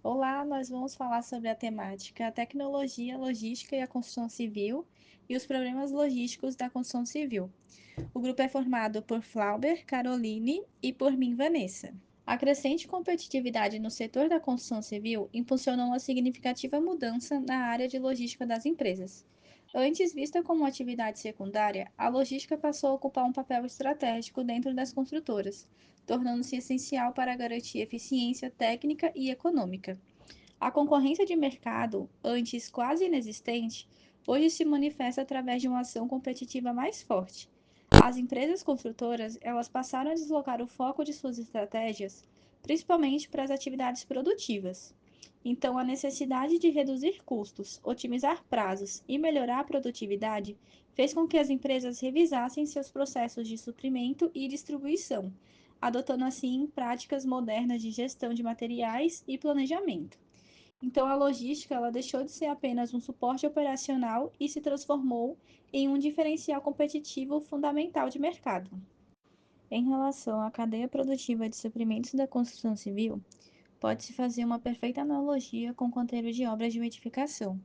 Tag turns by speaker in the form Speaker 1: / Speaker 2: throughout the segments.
Speaker 1: Olá, nós vamos falar sobre a temática tecnologia, logística e a construção civil e os problemas logísticos da construção civil. O grupo é formado por Flauber, Caroline e por mim, Vanessa. A crescente competitividade no setor da construção civil impulsionou uma significativa mudança na área de logística das empresas. Antes vista como uma atividade secundária, a logística passou a ocupar um papel estratégico dentro das construtoras, tornando-se essencial para garantir eficiência técnica e econômica. A concorrência de mercado, antes quase inexistente, hoje se manifesta através de uma ação competitiva mais forte. As empresas construtoras, elas passaram a deslocar o foco de suas estratégias, principalmente para as atividades produtivas. Então, a necessidade de reduzir custos, otimizar prazos e melhorar a produtividade fez com que as empresas revisassem seus processos de suprimento e distribuição, adotando assim práticas modernas de gestão de materiais e planejamento. Então, a logística ela deixou de ser apenas um suporte operacional e se transformou em um diferencial competitivo fundamental de mercado. Em relação à cadeia produtiva de suprimentos da construção civil, pode-se fazer uma perfeita analogia com o canteiro de obras de uma edificação.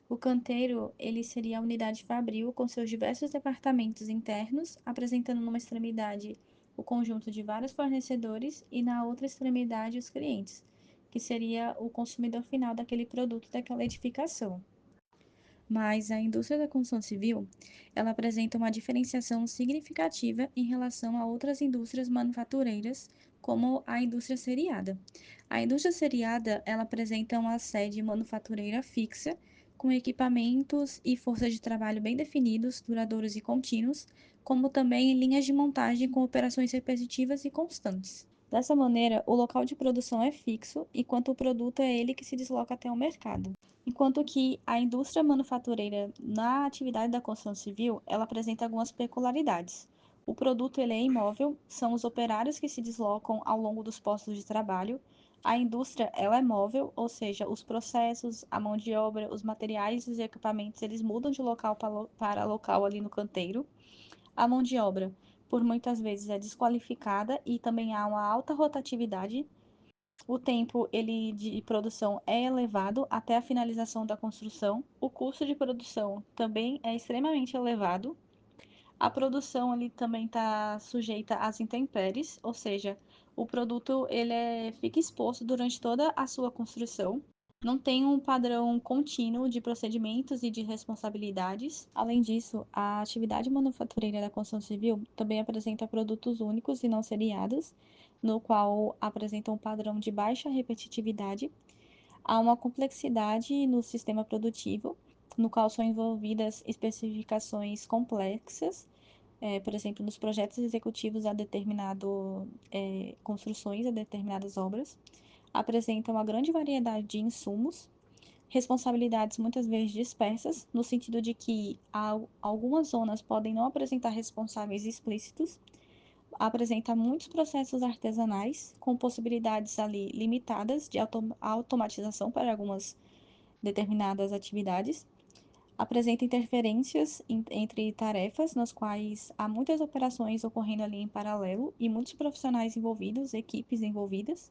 Speaker 1: O canteiro, ele seria a unidade fabril com seus diversos departamentos internos, apresentando numa extremidade o conjunto de vários fornecedores e na outra extremidade os clientes, que seria o consumidor final daquele produto daquela edificação. Mas a indústria da construção civil, ela apresenta uma diferenciação significativa em relação a outras indústrias manufatureiras, como a indústria seriada. A indústria seriada, ela apresenta uma sede manufatureira fixa, com equipamentos e forças de trabalho bem definidos, duradouros e contínuos, como também linhas de montagem com operações repetitivas e constantes. Dessa maneira, o local de produção é fixo, enquanto o produto é ele que se desloca até o mercado. Enquanto que a indústria manufatureira na atividade da construção civil, ela apresenta algumas peculiaridades. O produto ele é imóvel, são os operários que se deslocam ao longo dos postos de trabalho. A indústria ela é móvel, ou seja, os processos, a mão de obra, os materiais e os equipamentos, eles mudam de local para local ali no canteiro. A mão de obra, por muitas vezes, é desqualificada e também há uma alta rotatividade. O tempo ele de produção é elevado até a finalização da construção. O custo de produção também é extremamente elevado. A produção ali também está sujeita às intempéries, ou seja, o produto fica exposto durante toda a sua construção. Não tem um padrão contínuo de procedimentos e de responsabilidades. Além disso, a atividade manufatureira da construção civil também apresenta produtos únicos e não seriados, no qual apresenta um padrão de baixa repetitividade. Há uma complexidade no sistema produtivo, no qual são envolvidas especificações complexas, por exemplo, nos projetos executivos a determinado construções, a determinadas obras, apresenta uma grande variedade de insumos, responsabilidades muitas vezes dispersas, no sentido de que algumas zonas podem não apresentar responsáveis explícitos, apresenta muitos processos artesanais, com possibilidades ali limitadas de automatização para algumas determinadas atividades, apresenta interferências entre tarefas, nas quais há muitas operações ocorrendo ali em paralelo e muitos profissionais envolvidos, equipes envolvidas,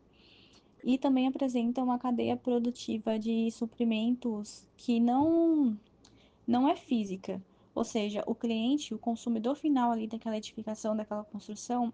Speaker 1: e também apresenta uma cadeia produtiva de suprimentos que não é física, ou seja, o cliente, o consumidor final ali daquela edificação, daquela construção,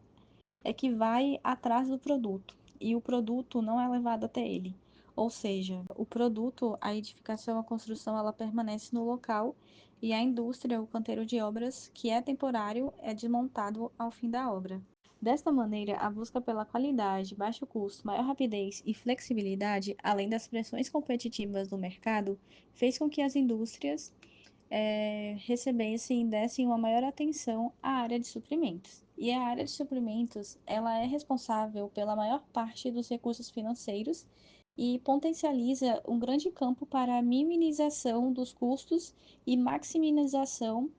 Speaker 1: é que vai atrás do produto e o produto não é levado até ele. Ou seja, o produto, a edificação, a construção, ela permanece no local e a indústria, o canteiro de obras, que é temporário, é desmontado ao fim da obra. Desta maneira, a busca pela qualidade, baixo custo, maior rapidez e flexibilidade, além das pressões competitivas do mercado, fez com que as indústrias recebessem e dessem uma maior atenção à área de suprimentos. E a área de suprimentos, ela é responsável pela maior parte dos recursos financeiros e potencializa um grande campo para a minimização dos custos e maximização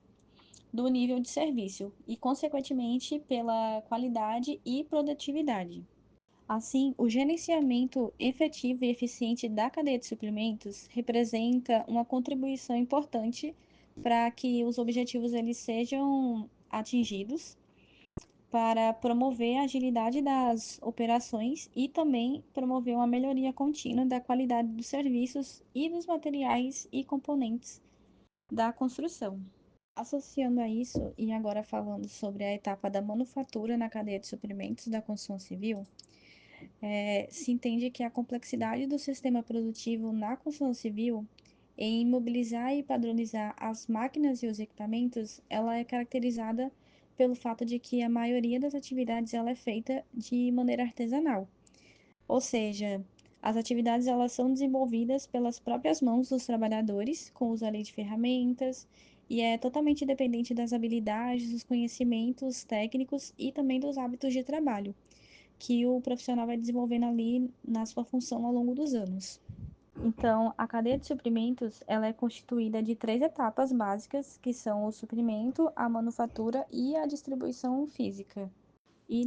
Speaker 1: do nível de serviço e, consequentemente, pela qualidade e produtividade. Assim, o gerenciamento efetivo e eficiente da cadeia de suprimentos representa uma contribuição importante para que os objetivos eles sejam atingidos, para promover a agilidade das operações e também promover uma melhoria contínua da qualidade dos serviços e dos materiais e componentes da construção. Associando a isso, e agora falando sobre a etapa da manufatura na cadeia de suprimentos da construção civil, se entende que a complexidade do sistema produtivo na construção civil em mobilizar e padronizar as máquinas e os equipamentos, ela é caracterizada pelo fato de que a maioria das atividades ela é feita de maneira artesanal. Ou seja, as atividades elas são desenvolvidas pelas próprias mãos dos trabalhadores, com uso ali de ferramentas, e é totalmente dependente das habilidades, dos conhecimentos técnicos e também dos hábitos de trabalho que o profissional vai desenvolvendo ali na sua função ao longo dos anos. Então, a cadeia de suprimentos, ela é constituída de 3 etapas básicas, que são o suprimento, a manufatura e a distribuição física. E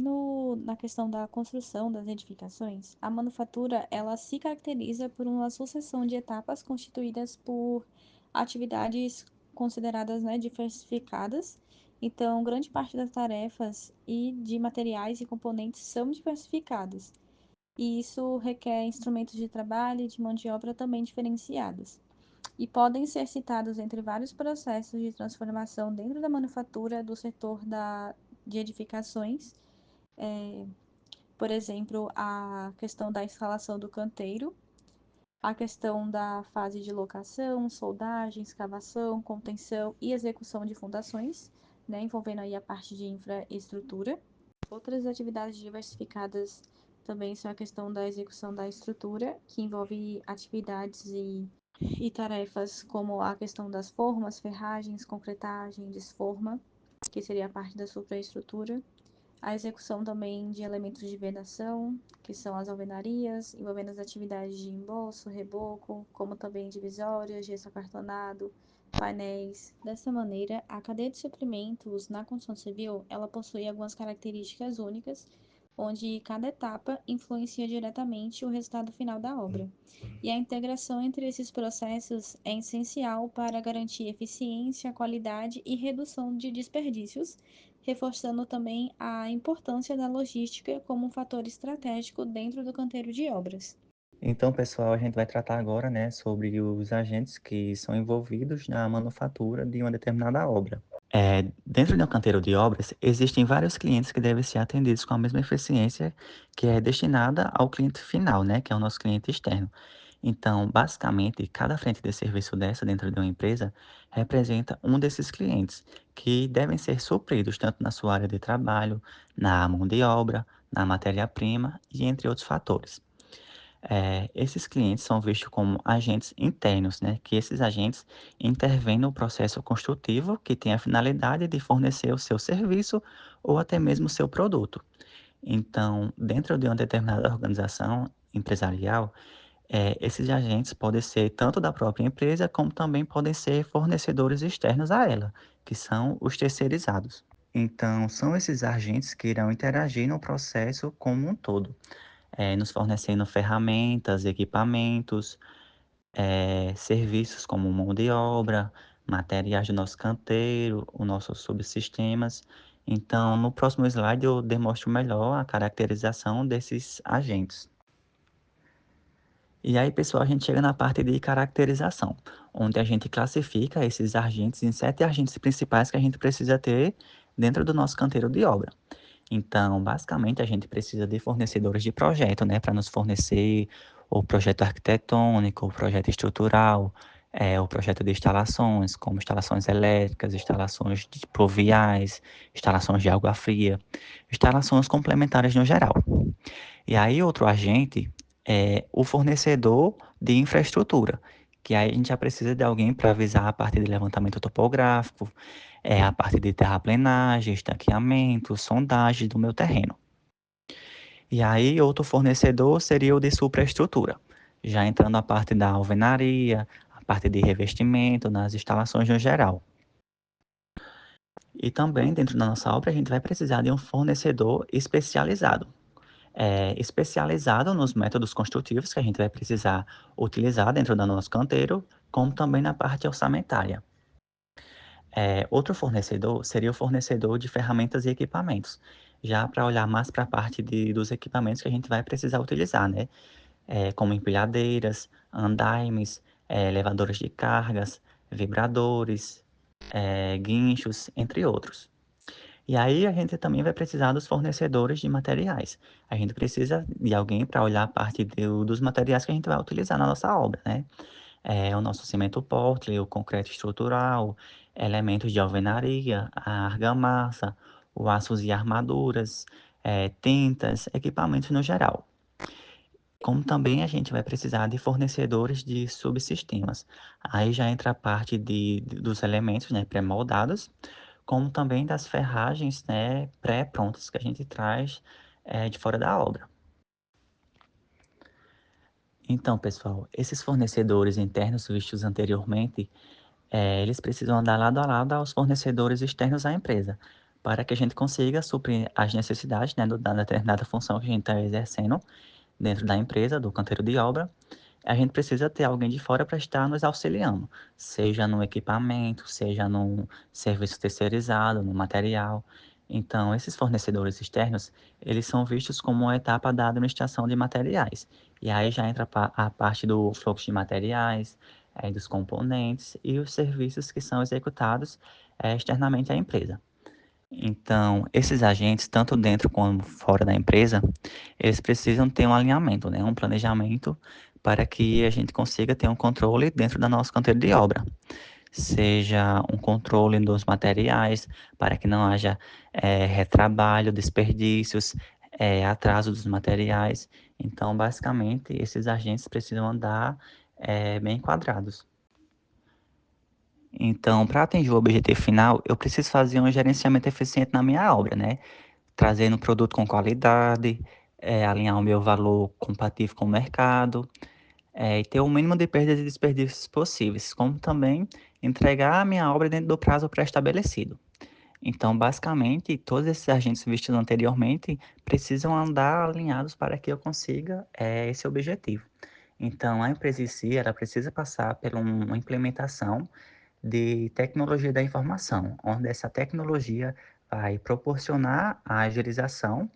Speaker 1: na questão da construção das edificações, a manufatura, ela se caracteriza por uma sucessão de etapas constituídas por atividades consideradas, né, diversificadas. Então, grande parte das tarefas e de materiais e componentes são diversificadas e isso requer instrumentos de trabalho e de mão de obra também diferenciados. E podem ser citados entre vários processos de transformação dentro da manufatura do setor de edificações, por exemplo, a questão da instalação do canteiro, a questão da fase de locação, soldagem, escavação, contenção e execução de fundações, né, envolvendo aí a parte de infraestrutura. Outras atividades diversificadas também são a questão da execução da estrutura, que envolve atividades e tarefas como a questão das formas, ferragens, concretagem, desforma, que seria a parte da superestrutura. A execução também de elementos de vedação, que são as alvenarias, envolvendo as atividades de embolso, reboco, como também divisórias, gesso acartonado, painéis. Dessa maneira, a cadeia de suprimentos na construção civil, ela possui algumas características únicas, onde cada etapa influencia diretamente o resultado final da obra. E a integração entre esses processos é essencial para garantir eficiência, qualidade e redução de desperdícios, reforçando também a importância da logística como um fator estratégico dentro do canteiro de obras.
Speaker 2: Então, pessoal, a gente vai tratar agora, né, sobre os agentes que são envolvidos na manufatura de uma determinada obra. Dentro de um canteiro de obras, existem vários clientes que devem ser atendidos com a mesma eficiência que é destinada ao cliente final, né, que é o nosso cliente externo. Então, basicamente, cada frente de serviço dessa dentro de uma empresa representa um desses clientes, que devem ser supridos tanto na sua área de trabalho, na mão de obra, na matéria-prima e entre outros fatores. Esses clientes são vistos como agentes internos, né? Que esses agentes intervêm no processo construtivo que tem a finalidade de fornecer o seu serviço ou até mesmo o seu produto. Então, dentro de uma determinada organização empresarial, esses agentes podem ser tanto da própria empresa, como também podem ser fornecedores externos a ela, que são os terceirizados. Então, são esses agentes que irão interagir no processo como um todo, nos fornecendo ferramentas, equipamentos, serviços como mão de obra, materiais do nosso canteiro, os nossos subsistemas. Então, no próximo slide eu demonstro melhor a caracterização desses agentes. E aí, pessoal, a gente chega na parte de caracterização, onde a gente classifica esses agentes em 7 agentes principais que a gente precisa ter dentro do nosso canteiro de obra. Então, basicamente, a gente precisa de fornecedores de projeto, né, para nos fornecer o projeto arquitetônico, o projeto estrutural, o projeto de instalações, como instalações elétricas, instalações de pluviais, instalações de água fria, instalações complementares no geral. E aí, outro agente é o fornecedor de infraestrutura, que aí a gente já precisa de alguém para avisar a parte de levantamento topográfico, a parte de terraplenagem, estanqueamento, sondagem do meu terreno. E aí, outro fornecedor seria o de supraestrutura, já entrando a parte da alvenaria, a parte de revestimento nas instalações no geral. E também, dentro da nossa obra, a gente vai precisar de um fornecedor especializado, especializado nos métodos construtivos que a gente vai precisar utilizar dentro do nosso canteiro, como também na parte orçamentária. Outro fornecedor seria o fornecedor de ferramentas e equipamentos. já para olhar mais para a parte dos equipamentos que a gente vai precisar utilizar, né? Como empilhadeiras, andaimes, elevadores de cargas, vibradores, guinchos, entre outros. E aí a gente também vai precisar dos fornecedores de materiais. A gente precisa de alguém para olhar a parte dos materiais que a gente vai utilizar na nossa obra, né? O nosso cimento Portland, o concreto estrutural, elementos de alvenaria, a argamassa, o aços e armaduras, tintas, equipamentos no geral. Como também a gente vai precisar de fornecedores de subsistemas. Aí já entra a parte dos elementos, né, pré-moldados, como também das ferragens, né, pré-prontas que a gente traz de fora da obra. Então, pessoal, esses fornecedores internos vistos anteriormente, eles precisam andar lado a lado aos fornecedores externos à empresa, para que a gente consiga suprir as necessidades, né, da determinada função que a gente está exercendo dentro da empresa, do canteiro de obra. A gente precisa ter alguém de fora para estar nos auxiliando, seja no equipamento, seja num serviço terceirizado, no material. Então, esses fornecedores externos, eles são vistos como uma etapa da administração de materiais. E aí já entra a parte do fluxo de materiais, dos componentes e os serviços que são executados externamente à empresa. Então, esses agentes, tanto dentro como fora da empresa, eles precisam ter um alinhamento, né? Um planejamento para que a gente consiga ter um controle dentro da nossa canteiro de obra. Seja um controle dos materiais, para que não haja retrabalho, desperdícios, atraso dos materiais. Então, basicamente, esses agentes precisam andar bem enquadrados. Então, para atingir o objetivo final, eu preciso fazer um gerenciamento eficiente na minha obra, né? Trazendo um produto com qualidade, alinhar o meu valor compatível com o mercado, e ter o mínimo de perdas e desperdícios possíveis, como também entregar a minha obra dentro do prazo pré-estabelecido. Então, basicamente, todos esses agentes vistos anteriormente precisam andar alinhados para que eu consiga esse objetivo. Então, a empresa em si, ela precisa passar por uma implementação de tecnologia da informação, onde essa tecnologia vai proporcionar a agilização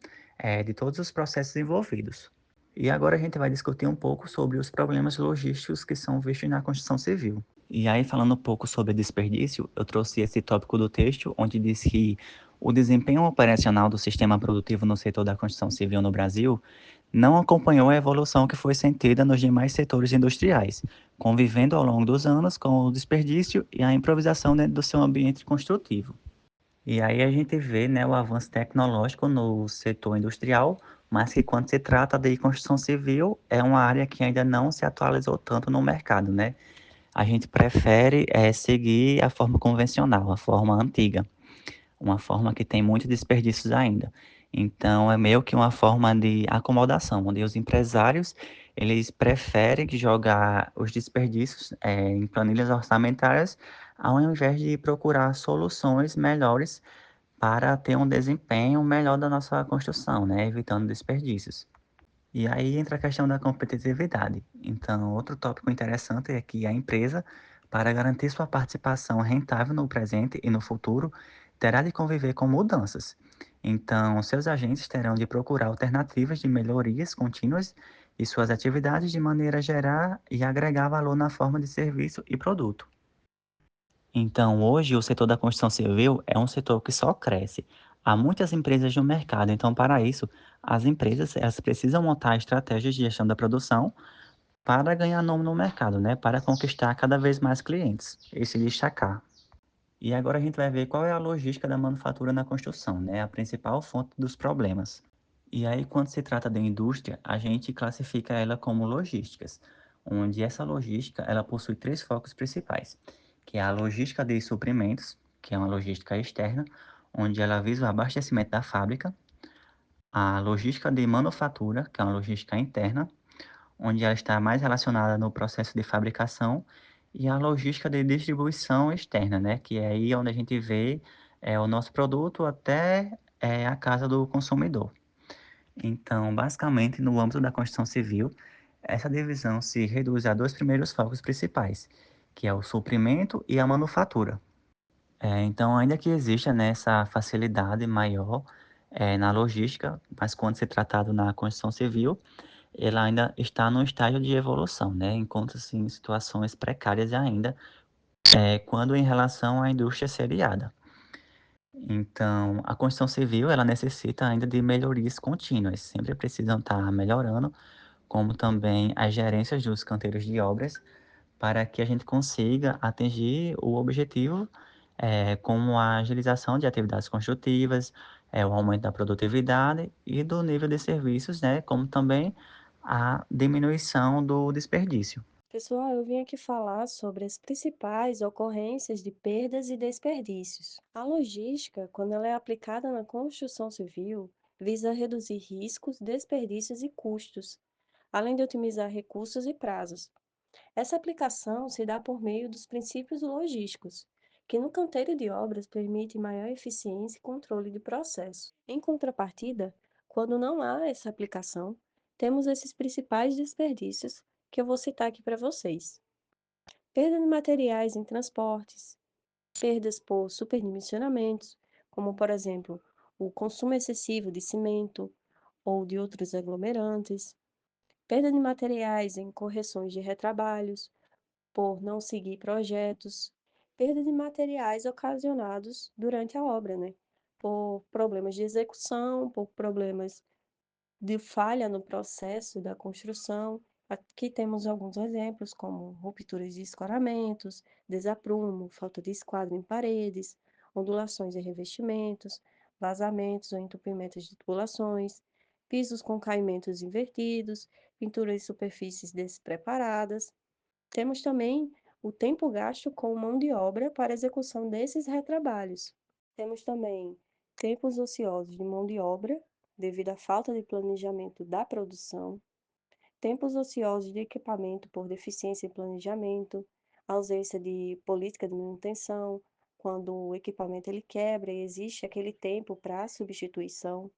Speaker 2: de todos os processos envolvidos. E agora a gente vai discutir um pouco sobre os problemas logísticos que são vistos na construção civil. E aí, falando um pouco sobre desperdício, eu trouxe esse tópico do texto, onde diz que o desempenho operacional do sistema produtivo no setor da construção civil no Brasil não acompanhou a evolução que foi sentida nos demais setores industriais, convivendo ao longo dos anos com o desperdício e a improvisação dentro do seu ambiente construtivo. E aí a gente vê, né, o avanço tecnológico no setor industrial, mas que quando se trata de construção civil, é uma área que ainda não se atualizou tanto no mercado, né? A gente prefere seguir a forma convencional, a forma antiga, uma forma que tem muitos desperdícios ainda. Então, é meio que uma forma de acomodação, onde os empresários eles preferem jogar os desperdícios em planilhas orçamentárias, ao invés de procurar soluções melhores para ter um desempenho melhor da nossa construção, né? Evitando desperdícios. E aí entra a questão da competitividade. Então, outro tópico interessante é que a empresa, para garantir sua participação rentável no presente e no futuro, terá de conviver com mudanças. Então, seus agentes terão de procurar alternativas de melhorias contínuas e suas atividades de maneira a gerar e agregar valor na forma de serviço e produto. Então, hoje, o setor da construção civil é um setor que só cresce. Há muitas empresas no mercado, então, para isso, as empresas elas precisam montar estratégias de gestão da produção para ganhar nome no mercado, né? Para conquistar cada vez mais clientes e se destacar. E agora a gente vai ver qual é a logística da manufatura na construção, né? A principal fonte dos problemas. E aí, quando se trata de indústria, a gente classifica ela como logísticas, onde essa logística ela possui três focos principais, que é a logística de suprimentos, que é uma logística externa, onde ela visa o abastecimento da fábrica, a logística de manufatura, que é uma logística interna, onde ela está mais relacionada no processo de fabricação, e a logística de distribuição externa, né, que é aí onde a gente vê o nosso produto até a casa do consumidor. Então, basicamente, no âmbito da construção civil, essa divisão se reduz a dois primeiros focos principais, que é o suprimento e a manufatura. Então, ainda que exista, né, essa facilidade maior na logística, mas quando se tratado na construção civil, ela ainda está no estágio de evolução, né? Encontra-se em situações precárias ainda, quando em relação à indústria seriada. Então, a construção civil, ela necessita ainda de melhorias contínuas, sempre precisam estar melhorando, como também as gerências dos canteiros de obras, para que a gente consiga atingir o objetivo, como a agilização de atividades construtivas, o aumento da produtividade e do nível de serviços, né, como também a diminuição do desperdício.
Speaker 3: Pessoal, eu vim aqui falar sobre as principais ocorrências de perdas e desperdícios. A logística, quando ela é aplicada na construção civil, visa reduzir riscos, desperdícios e custos, além de otimizar recursos e prazos. Essa aplicação se dá por meio dos princípios logísticos, que no canteiro de obras permite maior eficiência e controle de processo. Em contrapartida, quando não há essa aplicação, temos esses principais desperdícios que eu vou citar aqui para vocês. Perda de materiais em transportes, perdas por superdimensionamentos, como por exemplo o consumo excessivo de cimento ou de outros aglomerantes, perda de materiais em correções de retrabalhos, por não seguir projetos, perda de materiais ocasionados durante a obra, né? Por problemas de execução, por problemas de falha no processo da construção. Aqui temos alguns exemplos, como rupturas de escoramentos, desaprumo, falta de esquadro em paredes, ondulações em revestimentos, vazamentos ou entupimentos de tubulações, pisos com caimentos invertidos, pinturas de superfícies despreparadas. Temos também o tempo gasto com mão de obra para a execução desses retrabalhos. Temos também tempos ociosos de mão de obra, devido à falta de planejamento da produção, tempos ociosos de equipamento por deficiência em planejamento, ausência de política de manutenção, quando o equipamento ele quebra e existe aquele tempo para substituição,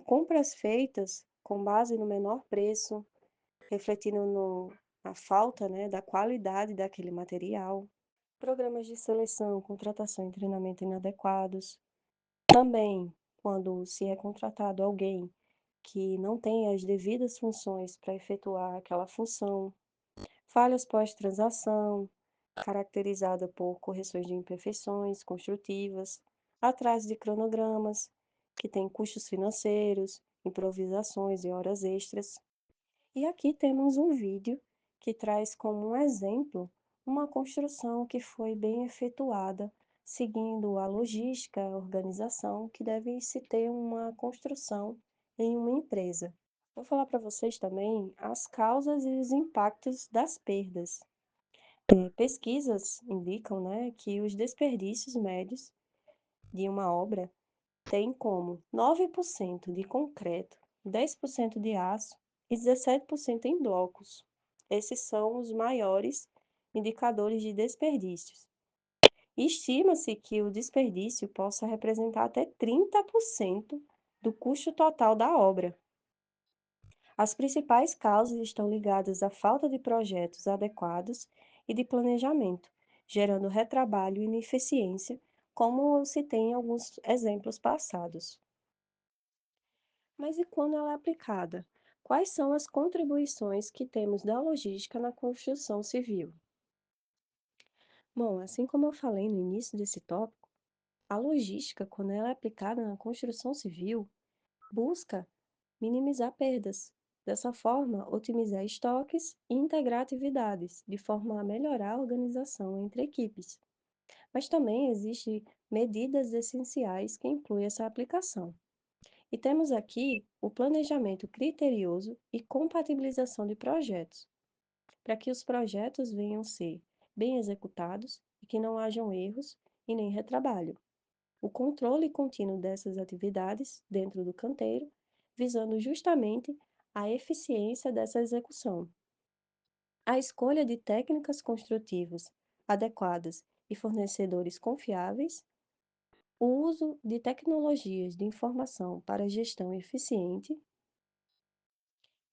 Speaker 3: compras feitas com base no menor preço, refletindo na falta, né, da qualidade daquele material, programas de seleção, contratação e treinamento inadequados. Também, quando se é contratado alguém que não tem as devidas funções para efetuar aquela função, falhas pós-transação, caracterizada por correções de imperfeições construtivas, atraso de cronogramas, que tem custos financeiros, improvisações e horas extras. E aqui temos um vídeo que traz como um exemplo uma construção que foi bem efetuada, seguindo a logística, a organização que deve se ter uma construção em uma empresa. Vou falar para vocês também as causas e os impactos das perdas. Pesquisas indicam, né, que os desperdícios médios de uma obra tem como 9% de concreto, 10% de aço e 17% em blocos. Esses são os maiores indicadores de desperdícios. Estima-se que o desperdício possa representar até 30% do custo total da obra. As principais causas estão ligadas à falta de projetos adequados e de planejamento, gerando retrabalho e ineficiência, como se tem em alguns exemplos passados. Mas e quando ela é aplicada? Quais são as contribuições que temos da logística na construção civil? Bom, assim como eu falei no início desse tópico, a logística, quando ela é aplicada na construção civil, busca minimizar perdas. Dessa forma, otimizar estoques e integrar atividades, de forma a melhorar a organização entre equipes. Mas também existem medidas essenciais que incluem essa aplicação. E temos aqui o planejamento criterioso e compatibilização de projetos, para que os projetos venham ser bem executados e que não hajam erros e nem retrabalho. O controle contínuo dessas atividades dentro do canteiro, visando justamente a eficiência dessa execução. A escolha de técnicas construtivas adequadas e fornecedores confiáveis, o uso de tecnologias de informação para gestão eficiente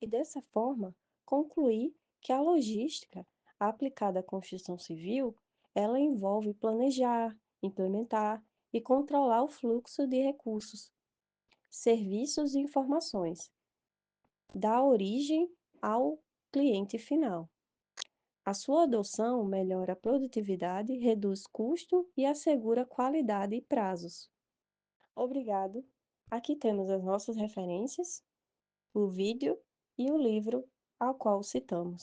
Speaker 3: e, dessa forma, concluir que a logística aplicada à construção civil, ela envolve planejar, implementar e controlar o fluxo de recursos, serviços e informações, da origem ao cliente final. A sua adoção melhora a produtividade, reduz custo e assegura qualidade e prazos. Obrigado. Aqui temos as nossas referências, o vídeo e o livro ao qual citamos.